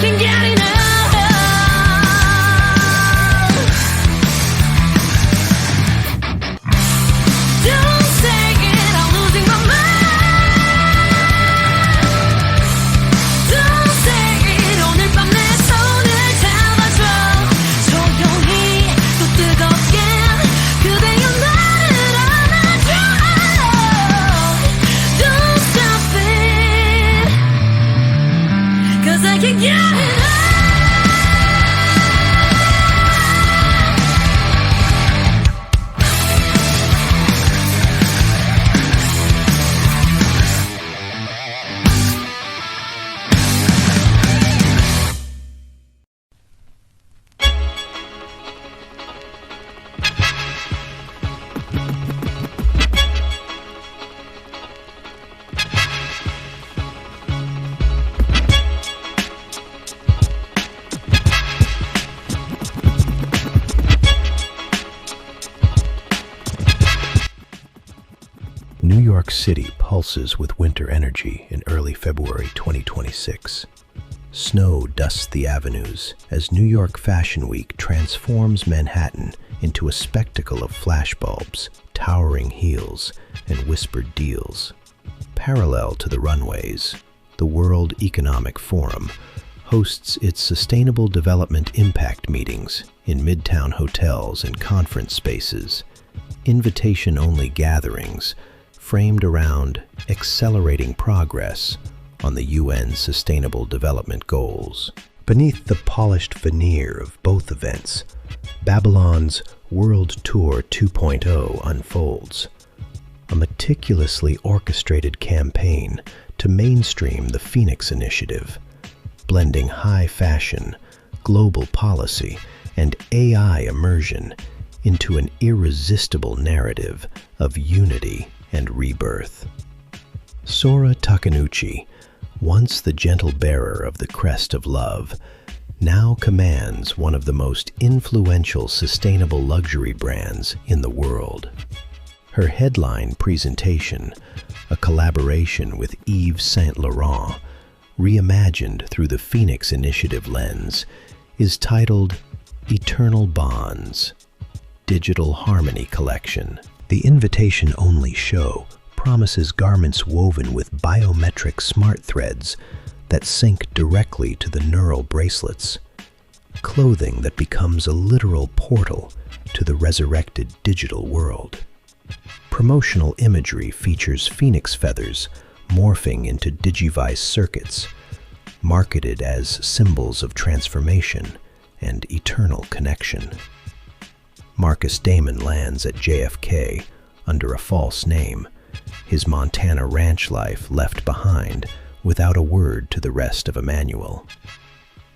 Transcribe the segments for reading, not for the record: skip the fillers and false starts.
can get enough. Don't say it, I'm losing my mind. Don't say it, 오늘 밤 내 손을 잡아줘. 조용히 또 뜨겁게 그대여 나를 안아줘. Don't stop it, 'cause I can't get enough. New York City pulses with winter energy in early February 2026. Snow dusts the avenues as New York Fashion Week transforms Manhattan into a spectacle of flashbulbs, towering heels, and whispered deals. Parallel to the runways, the World Economic Forum hosts its Sustainable Development Impact meetings in Midtown hotels and conference spaces, invitation-only gatherings framed around accelerating progress on the UN's Sustainable Development Goals. Beneath the polished veneer of both events, Babylon's World Tour 2.0 unfolds, a meticulously orchestrated campaign to mainstream the Phoenix Initiative, blending high fashion, global policy, and AI immersion into an irresistible narrative of unity and rebirth. Sora Takeuchi, once the gentle bearer of the crest of love, now commands one of the most influential sustainable luxury brands in the world. Her headline presentation, a collaboration with Yves Saint Laurent, reimagined through the Phoenix Initiative lens, is titled Eternal Bonds, Digital Harmony Collection. The invitation-only show promises garments woven with biometric smart threads that sync directly to the neural bracelets, clothing that becomes a literal portal to the resurrected digital world. Promotional imagery features phoenix feathers morphing into Digivice circuits, marketed as symbols of transformation and eternal connection. Marcus Damon lands at JFK under a false name, his Montana ranch life left behind without a word to the rest of Emmanuel.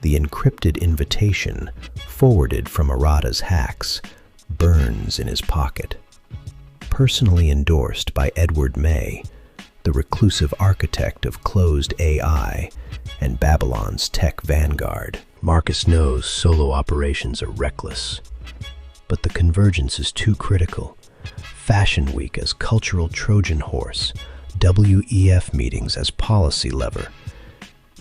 The encrypted invitation, forwarded from Arata's hacks, burns in his pocket. Personally endorsed by Edward May, the reclusive architect of closed AI and Babylon's tech vanguard. Marcus knows solo operations are reckless, but the convergence is too critical. Fashion Week as cultural Trojan horse, WEF meetings as policy lever.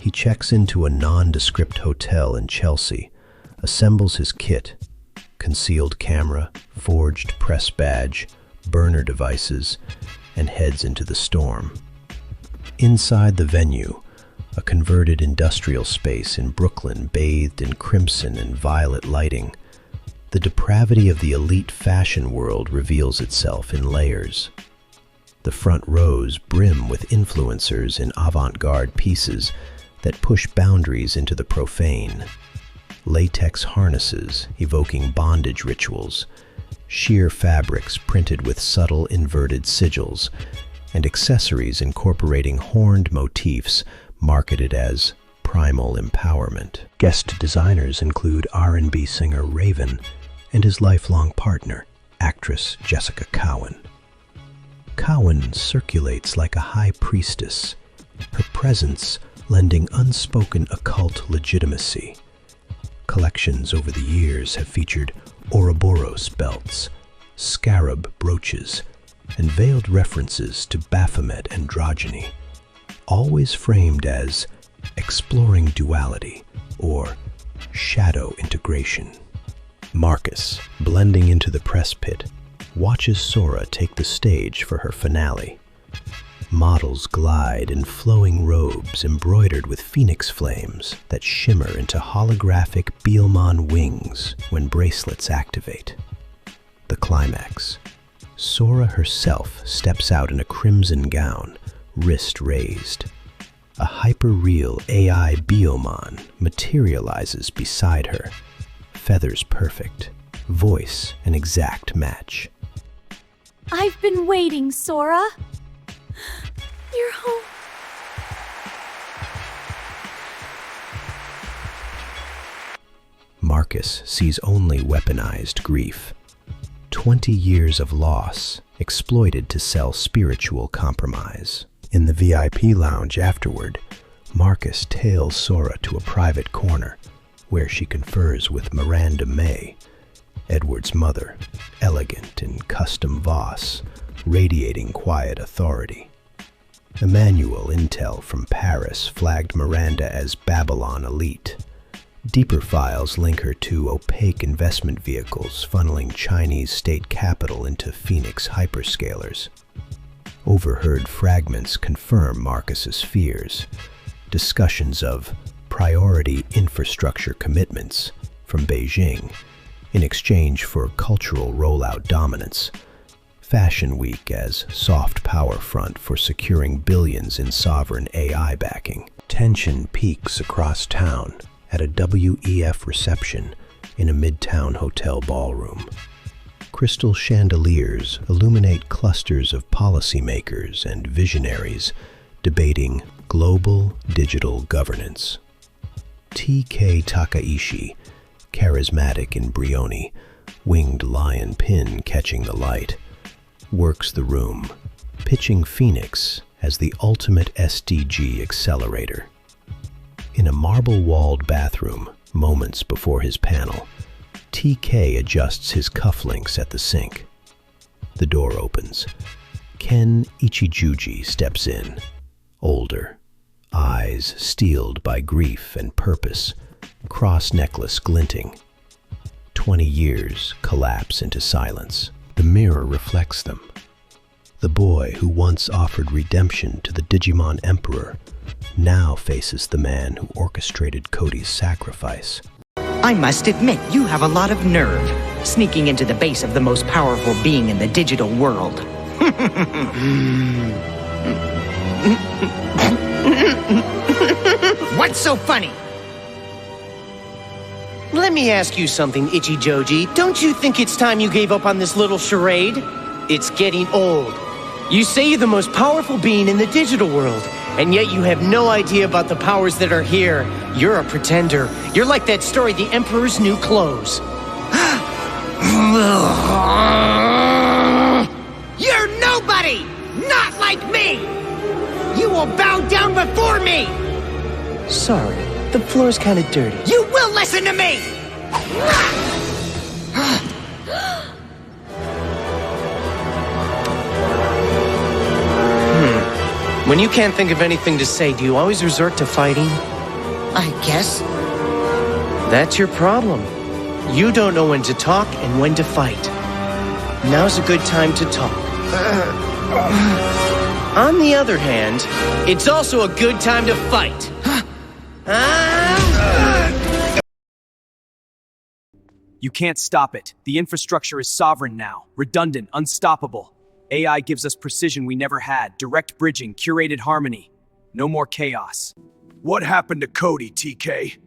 He checks into a nondescript hotel in Chelsea, assembles his kit, concealed camera, forged press badge, burner devices, and heads into the storm. Inside the venue, a converted industrial space in Brooklyn bathed in crimson and violet lighting, the depravity of the elite fashion world reveals itself in layers. The front rows brim with influencers in avant-garde pieces that push boundaries into the profane. Latex harnesses evoking bondage rituals, sheer fabrics printed with subtle inverted sigils, and accessories incorporating horned motifs marketed as primal empowerment. Guest designers include R&B singer Raven and his lifelong partner, actress Jessica Cowan. Cowan circulates like a high priestess, her presence lending unspoken occult legitimacy. Collections over the years have featured Ouroboros belts, scarab brooches, and veiled references to Baphomet androgyny, always framed as exploring duality or shadow integration. Marcus, blending into the press pit, watches Sora take the stage for her finale. Models glide in flowing robes embroidered with phoenix flames that shimmer into holographic Digimon wings when bracelets activate. The climax. Sora herself steps out in a crimson gown, wrist raised. A hyper-real AI Digimon materializes beside her. Feathers perfect, voice an exact match. I've been waiting, Sora. You're home. Marcus sees only weaponized grief. 20 years of loss exploited to sell spiritual compromise. In the VIP lounge afterward, Marcus tails Sora to a private corner where she confers with Miranda May, Edward's mother, elegant in custom Voss, radiating quiet authority. Emmanuel Intel from Paris flagged Miranda as Babylon elite. Deeper files link her to opaque investment vehicles funneling Chinese state capital into Phoenix hyperscalers. Overheard fragments confirm Marcus's fears. Discussions of priority infrastructure commitments from Beijing in exchange for cultural rollout dominance. Fashion Week as soft power front for securing billions in sovereign AI backing. Tension peaks across town at a WEF reception in a Midtown hotel ballroom. Crystal chandeliers illuminate clusters of policymakers and visionaries debating global digital governance. TK Takaishi, charismatic in Brioni, winged lion pin catching the light, works the room, pitching Phoenix as the ultimate SDG accelerator. In a marble-walled bathroom, moments before his panel, TK adjusts his cufflinks at the sink. The door opens. Ken Ichijuji steps in, older, eyes steeled by grief and purpose, cross necklace glinting. 20 years collapse into silence. The mirror reflects them. The boy who once offered redemption to the Digimon Emperor now faces the man who orchestrated Cody's sacrifice. I must admit, you have a lot of nerve, sneaking into the base of the most powerful being in the digital world. What's so funny? Let me ask you something, Ichijoji. Don't you think it's time you gave up on this little charade? It's getting old. You say you're the most powerful being in the digital world, and yet you have no idea about the powers that are here. You're a pretender. You're like that story, The Emperor's New Clothes. You're nobody! Not like me! You will bow down before me! Sorry, the floor's kind of dirty. You will listen to me! When you can't think of anything to say, do you always resort to fighting? I guess. That's your problem. You don't know when to talk and when to fight. Now's a good time to talk. On the other hand, it's also a good time to fight. You can't stop it. The infrastructure is sovereign now, redundant, unstoppable. AI gives us precision we never had, direct bridging, curated harmony. No more chaos. What happened to Cody, TK?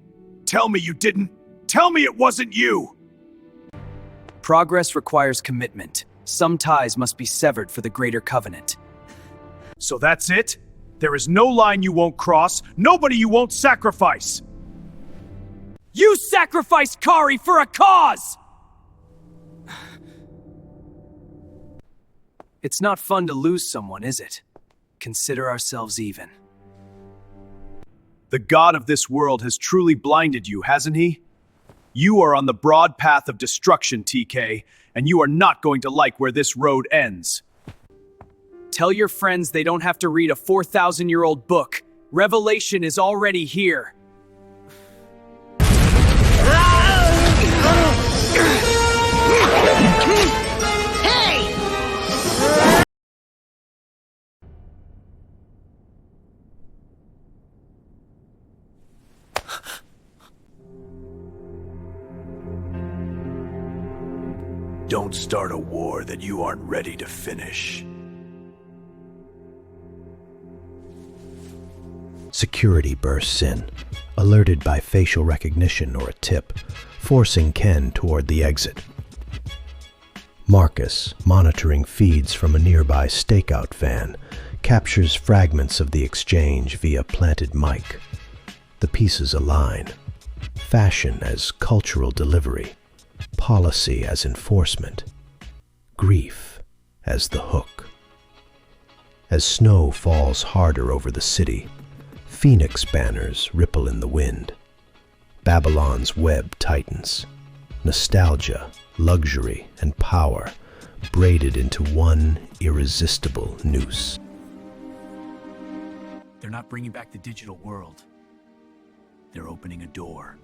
Tell me you didn't. Tell me it wasn't you! Progress requires commitment. Some ties must be severed for the greater covenant. So that's it? There is no line you won't cross, nobody you won't sacrifice! You sacrificed Kari for a cause! It's not fun to lose someone, is it? Consider ourselves even. The god of this world has truly blinded you, hasn't he? You are on the broad path of destruction, TK, and you are not going to like where this road ends. Tell your friends they don't have to read a 4,000-year-old book. Revelation is already here. Don't start a war that you aren't ready to finish. Security bursts in, alerted by facial recognition or a tip, forcing Ken toward the exit. Marcus, monitoring feeds from a nearby stakeout van, captures fragments of the exchange via planted mic. The pieces align. Fashion as cultural delivery, policy as enforcement, grief as the hook. As snow falls harder over the city, Phoenix banners ripple in the wind. Babylon's web tightens. Nostalgia, luxury, and power braided into one irresistible noose. They're not bringing back the digital world. They're opening a door.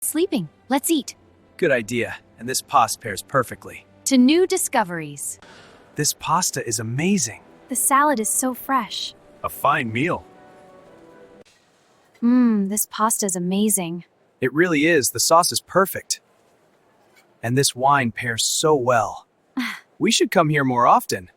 Sleeping. Let's eat. Good idea, and this pasta pairs perfectly. To new discoveries. This pasta is amazing. The salad is so fresh. A fine meal. This pasta is amazing. It really is. The sauce is perfect. And this wine pairs so well. We should come here more often.